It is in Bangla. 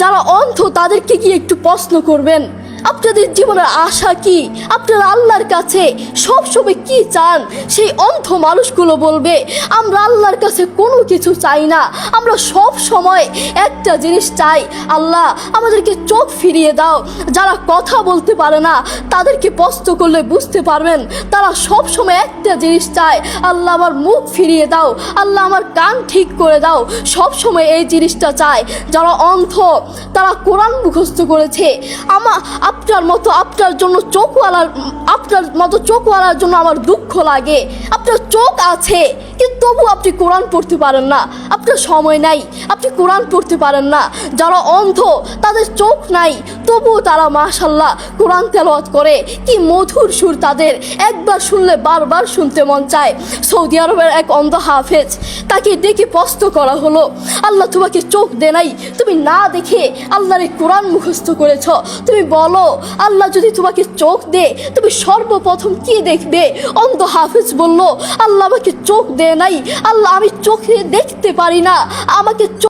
যারা অন্ধ তাদেরকে গিয়ে একটু প্রশ্ন করবেন, আপনাদের জীবনের আশা কি, আপনারা আল্লাহর কাছে সবসময় কি চান? সেই অন্ধ মানুষগুলো বলবে, আমরা আল্লাহর কাছে কোনো কিছু চাই না, আমরা সব সময় একটা জিনিস চাই, আল্লাহ আমাদেরকে চোখ ফিরিয়ে দাও। যারা কথা বলতে পারে না তাদেরকে প্রশ্ন করলে বুঝতে পারবেন, তারা সব সময় একটা জিনিস চায়, আল্লাহ আমার মুখ ফিরিয়ে দাও, আল্লাহ আমার কান ঠিক করে দাও, সব সময় এই জিনিসটা চায়। যারা অন্ধ তারা কোরআন মুখস্থ করেছে, আপনার মতো চোখওয়ালার জন্য আমার দুঃখ লাগে। আপনার চোখ আছে কিন্তু তবু আপনি কোরআন পড়তে পারেন না, আপনার সময় নাই, আপনি কোরআন পড়তে পারেন না। যারা অন্ধ তাদের চোখ নাই তবুও তারা মাশাআল্লাহ কোরআন তেলাওয়াত করে, কি মধুর সুর তাদের, একবার শুনলে বারবার শুনতে মন চায়। সৌদি আরবের এক অন্ধ হাফেজ, তাকে ডেকে প্রশ্ন করা হলো, আল্লাহ তোমাকে চোখ দে নাই, তুমি না দেখে আল্লাহর এই কোরআন মুখস্থ করেছ, তুমি বলো আল্লাহ যদি তোমাকে চোখ দে তুমি সর্বপ্রথম কি দেখবে? অন্ধ হাফেজ বলল, আল্লাহ আমাকে চোখ দে নাই, আল্লাহ আমি চোখে দেখতে পারি না, আমাকে